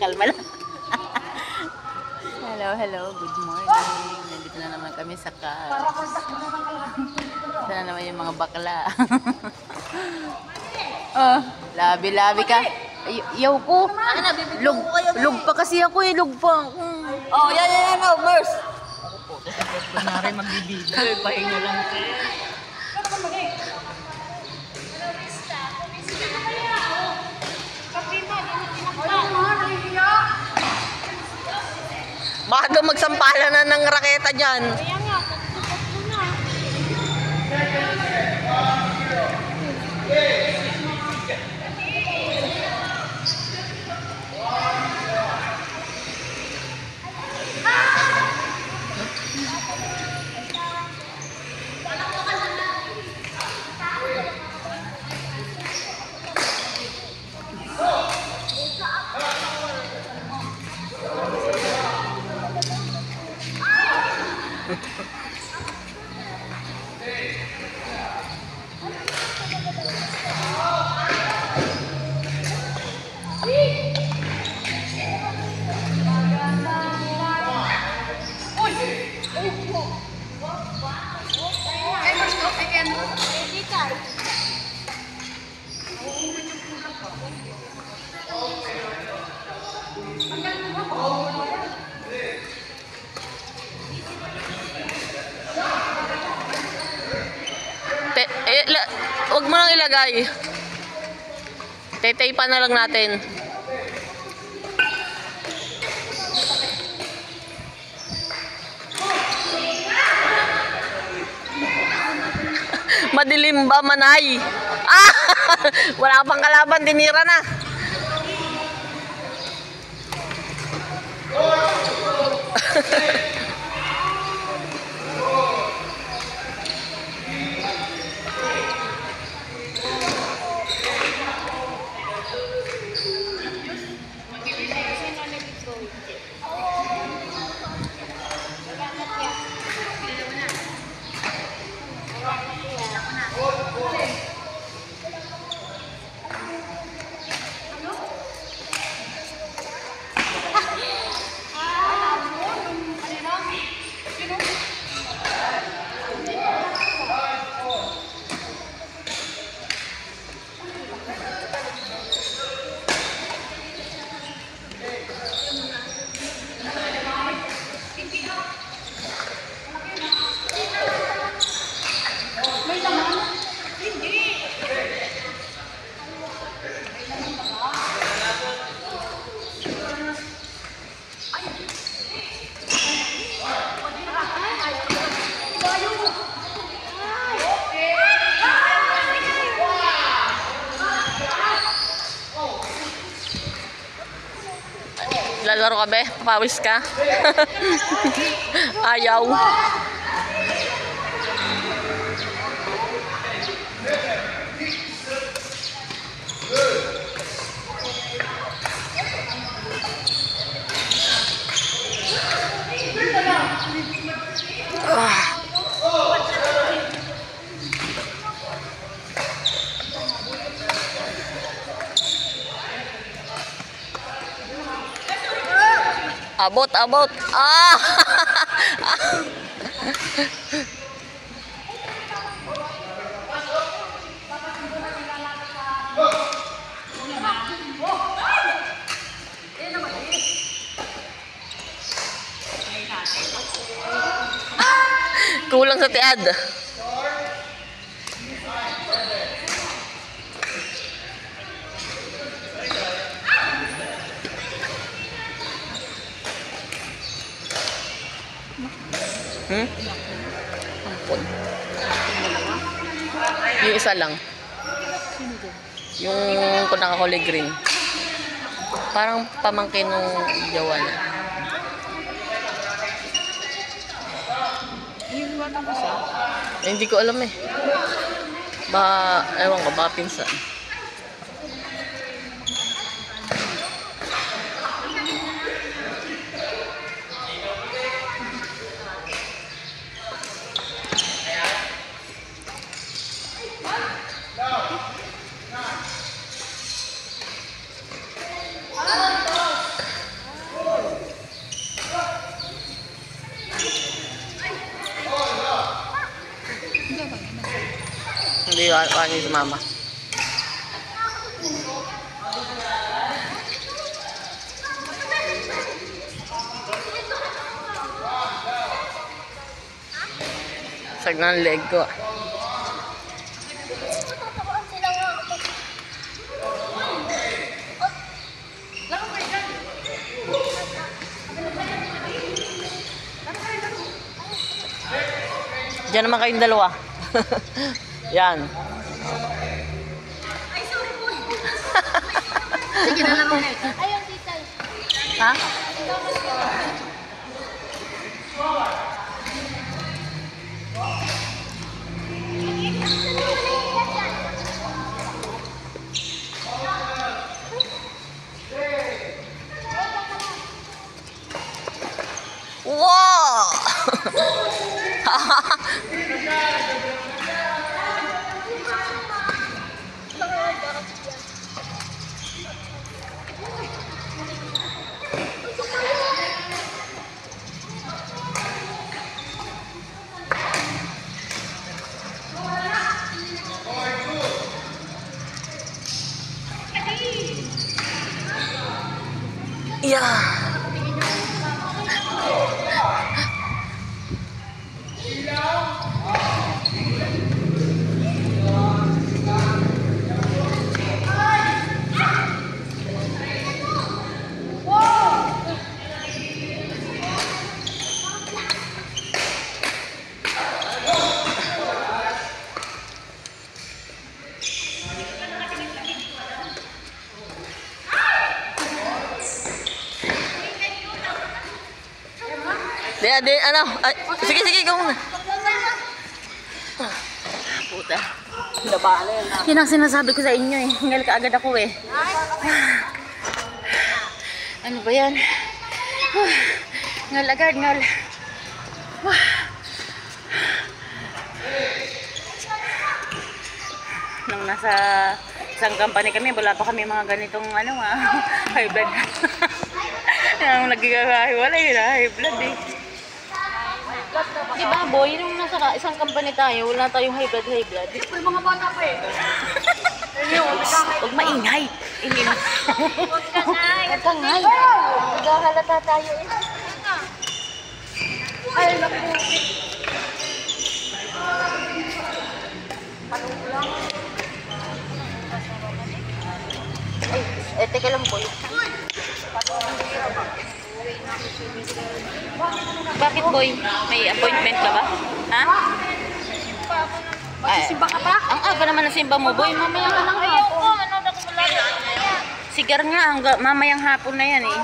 Kalma lang. Hello, good morning. Nandito na naman kami sa car. Sana naman yung mga bakla. Oh, labi-labi ka. Yaw ko. Lug pa kasi ako eh, lug pa. Oh, yan, oh, Merce. Kunwari magbibigay, pahinga lang. Baka daw magsampala na ng raketa dyan. Kaya nga, tatlo na. Huwag mo lang ilagay. Tetay pa na lang natin. Madilim ba, Manay? Ah! Wala pang kalaban, tinira na. Lalaro ka, be? Papawis ka? Ayaw. Abot. Ah! Kulang sa tiad. Ampun. Yung isa lang. Yung kung naka-kulay green. Parang pamangkin ng jowa niya. Iiwan mo siya? Hindi ko alam eh. Ewan ko, baka pinsan. iwan niyo si mama. Sag ng leg ko. Diyan naman kayong dalawa. Yan. Sige na lang ulit. Ayun, tita. Ha? Wow! Yeah. Di, ano? Ay, sige, ikaw muna. Puta. Labanan. Yan ang sinasabi ko sa inyo eh. Hingal ka agad ako eh. Ano ba yan? Ngal agad, ngal. Nung nasa isang company kami, wala pa kami mga ganitong high blood. Nung nagkakahiwalay na high blood eh. Di ba boy, nung nasa isang company tayo, wala tayong high blood. Yung mga bata pa eh. Huwag maingay. Ingay mo. Huwag ka na. Huwag kang ngay. Naghahalata tayo eh. Ay, naku. Teka lang boy. Bakit boy? May appointment ka ba? Ha? Magsisimba ka pa? Ang aga naman na simba mo boy. Mamaya ka ng Ayoko, hapon. ano na kung wala. Sigar nga, mamayang hapon na yan eh.